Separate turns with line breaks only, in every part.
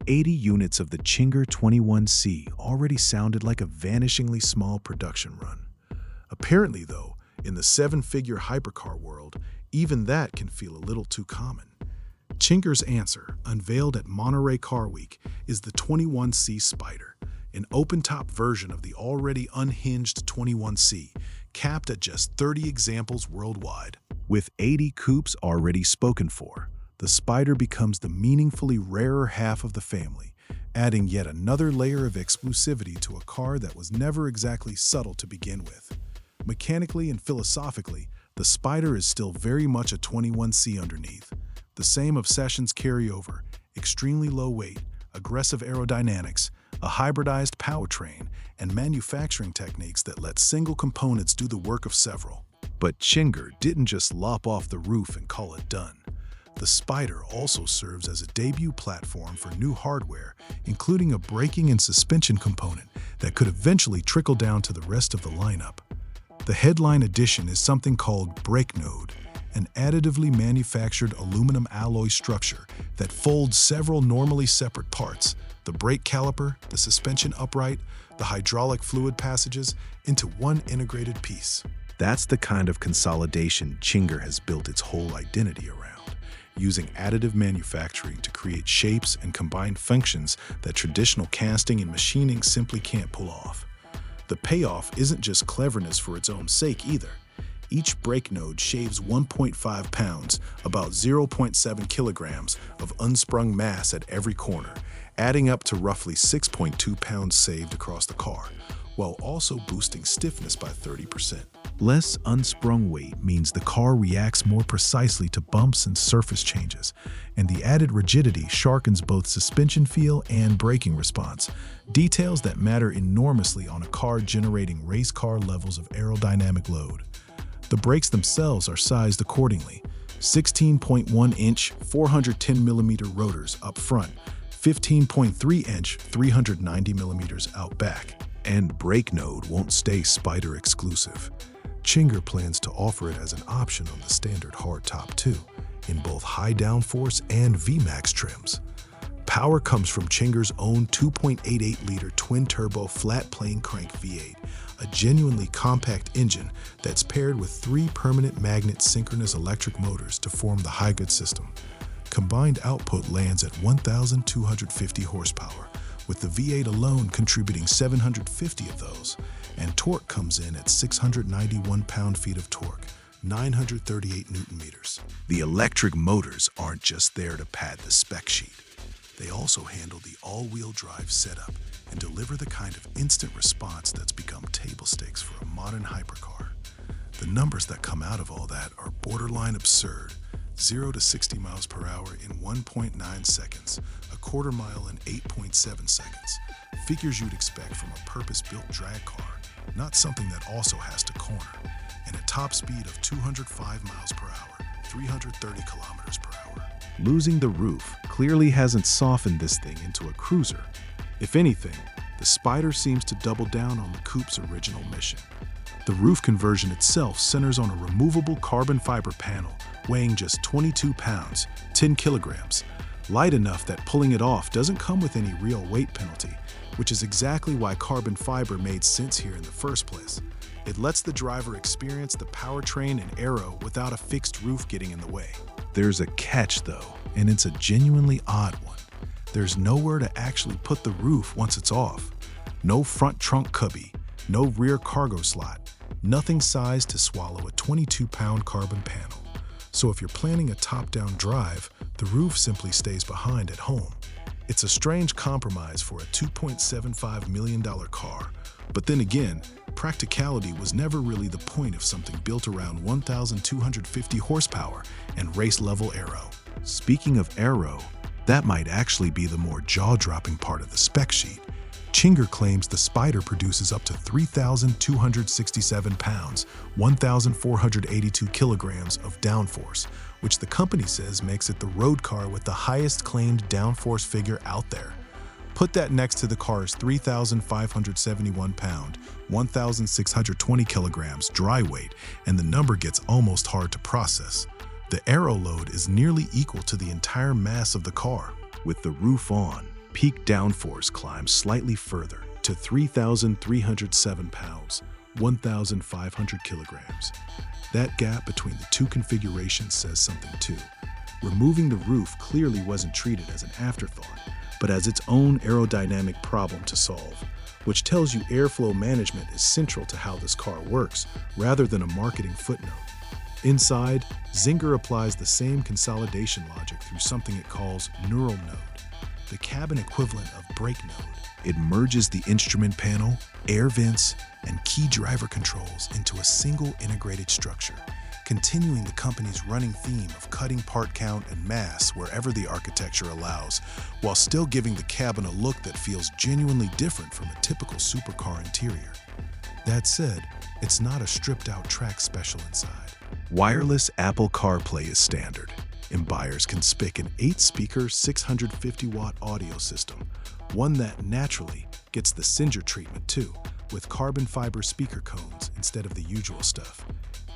80 units of the Czinger 21C already sounded like a vanishingly small production run. Apparently, though, in the seven-figure hypercar world, even that can feel a little too common. Czynger's answer, unveiled at Monterey Car Week, is the 21C Spyder, an open-top version of the already unhinged 21C, capped at just 30 examples worldwide. With 80 coupes already spoken for, the Spyder becomes the meaningfully rarer half of the family, adding yet another layer of exclusivity to a car that was never exactly subtle to begin with. Mechanically and philosophically, the Spyder is still very much a 21C underneath. The same obsessions carry over: extremely low weight, aggressive aerodynamics, a hybridized powertrain, and manufacturing techniques that let single components do the work of several. But Czinger didn't just lop off the roof and call it done. The Spyder also serves as a debut platform for new hardware, including a braking and suspension component that could eventually trickle down to the rest of the lineup. The headline addition is something called brake node, an additively manufactured aluminum alloy structure that folds several normally separate parts, the brake caliper, the suspension upright, the hydraulic fluid passages, into one integrated piece. That's the kind of consolidation Czinger has built its whole identity around, using additive manufacturing to create shapes and combine functions that traditional casting and machining simply can't pull off. The payoff isn't just cleverness for its own sake either. Each brake node shaves 1.5 pounds, about 0.7 kilograms, of unsprung mass at every corner, adding up to roughly 6.2 pounds saved across the car, while also boosting stiffness by 30%. Less unsprung weight means the car reacts more precisely to bumps and surface changes, and the added rigidity sharpens both suspension feel and braking response, details that matter enormously on a car generating race car levels of aerodynamic load. The brakes themselves are sized accordingly: 16.1-inch 410mm rotors up front, 15.3-inch 390mm out back. And brake node won't stay Spyder exclusive. Czinger plans to offer it as an option on the standard hardtop too, in both high downforce and VMAX trims. Power comes from Czynger's own 2.88-liter twin-turbo flat-plane crank V8, a genuinely compact engine that's paired with 3 permanent magnet synchronous electric motors to form the hybrid system. Combined output lands at 1,250 horsepower, with the V8 alone contributing 750 of those, and torque comes in at 691 pound-feet of torque, 938 newton-meters. The electric motors aren't just there to pad the spec sheet. They also handle the all-wheel drive setup and deliver the kind of instant response that's become table stakes for a modern hypercar. The numbers that come out of all that are borderline absurd: 0 to 60 miles per hour in 1.9 seconds, a quarter mile in 8.7 seconds. Figures you'd expect from a purpose-built drag car, not something that also has to corner. And a top speed of 205 miles per hour, 330 kilometers per hour. Losing the roof clearly hasn't softened this thing into a cruiser. If anything, the Spyder seems to double down on the coupe's original mission. The roof conversion itself centers on a removable carbon fiber panel weighing just 22 pounds, 10 kilograms, light enough that pulling it off doesn't come with any real weight penalty, which is exactly why carbon fiber made sense here in the first place. It lets the driver experience the powertrain and aero without a fixed roof getting in the way. There's a catch though, and it's a genuinely odd one. There's nowhere to actually put the roof once it's off. No front trunk cubby, no rear cargo slot, nothing sized to swallow a 22-pound carbon panel. So if you're planning a top-down drive, the roof simply stays behind at home. It's a strange compromise for a $2.75 million car, but then again, practicality was never really the point of something built around 1,250 horsepower and race-level aero. Speaking of aero, that might actually be the more jaw-dropping part of the spec sheet. Czinger claims the Spyder produces up to 3,267 pounds, 1,482 kilograms of downforce, which the company says makes it the road car with the highest claimed downforce figure out there. Put that next to the car's 3,571 pound, 1,620 kilograms dry weight, and the number gets almost hard to process. The aero load is nearly equal to the entire mass of the car. With the roof on, Peak downforce climbs slightly further to 3,307 pounds, 1,500 kilograms. That gap between the two configurations says something too. Removing the roof clearly wasn't treated as an afterthought, but as its own aerodynamic problem to solve, which tells you airflow management is central to how this car works, rather than a marketing footnote. Inside, Czinger applies the same consolidation logic through something it calls neural node, the cabin equivalent of brake node. It merges the instrument panel, air vents, and key driver controls into a single integrated structure, continuing the company's running theme of cutting part count and mass wherever the architecture allows, while still giving the cabin a look that feels genuinely different from a typical supercar interior. That said, it's not a stripped-out track special inside. Wireless Apple CarPlay is standard, and buyers can pick an 8-speaker, 650-watt audio system, one that naturally gets the Czinger treatment too, with carbon fiber speaker cones instead of the usual stuff.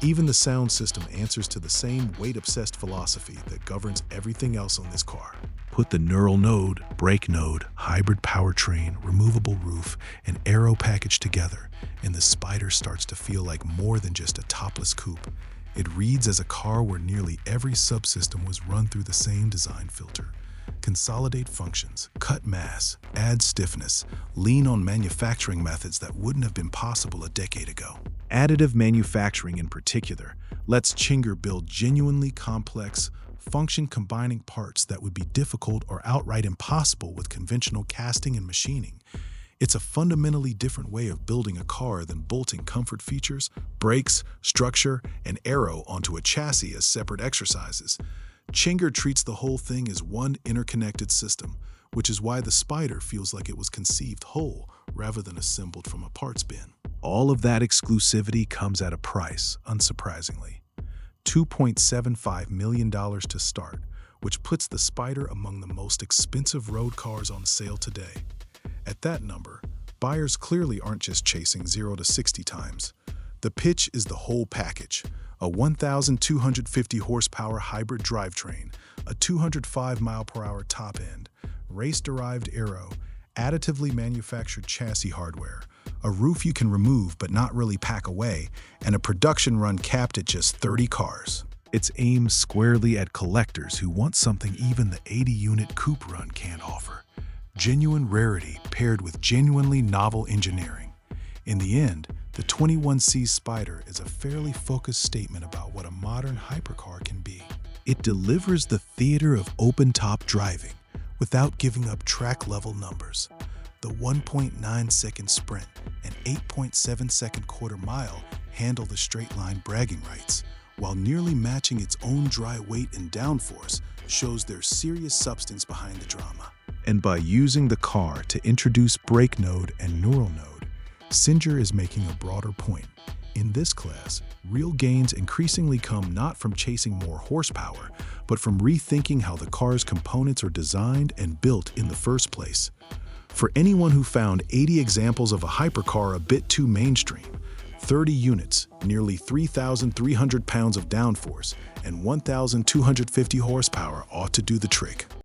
Even the sound system answers to the same weight-obsessed philosophy that governs everything else on this car. Put the neural node, brake node, hybrid powertrain, removable roof, and aero package together, and the Spyder starts to feel like more than just a topless coupe. It reads as a car where nearly every subsystem was run through the same design filter. Consolidate functions, cut mass, add stiffness, lean on manufacturing methods that wouldn't have been possible a decade ago. Additive manufacturing in particular lets Czinger build genuinely complex, function-combining parts that would be difficult or outright impossible with conventional casting and machining. It's a fundamentally different way of building a car than bolting comfort features, brakes, structure, and aero onto a chassis as separate exercises. Czinger treats the whole thing as one interconnected system, which is why the Spyder feels like it was conceived whole rather than assembled from a parts bin. All of that exclusivity comes at a price, unsurprisingly. $2.75 million to start, which puts the Spyder among the most expensive road cars on sale today. At that number, buyers clearly aren't just chasing 0 to 60 times. The pitch is the whole package: a 1,250 horsepower hybrid drivetrain, a 205 mile/hour top end, race-derived aero, additively manufactured chassis hardware, a roof you can remove but not really pack away, and a production run capped at just 30 cars. It's aimed squarely at collectors who want something even the 80-unit coupe run can't offer. Genuine rarity paired with genuinely novel engineering. In the end, the 21C Spyder is a fairly focused statement about what a modern hypercar can be. It delivers the theater of open-top driving without giving up track-level numbers. The 1.9-second sprint and 8.7-second quarter-mile handle the straight-line bragging rights, while nearly matching its own dry weight and downforce shows there's serious substance behind the drama. And by using the car to introduce brake node and neural node, Czinger is making a broader point. In this class, real gains increasingly come not from chasing more horsepower, but from rethinking how the car's components are designed and built in the first place. For anyone who found 80 examples of a hypercar a bit too mainstream, 30 units, nearly 3,300 pounds of downforce, and 1,250 horsepower ought to do the trick.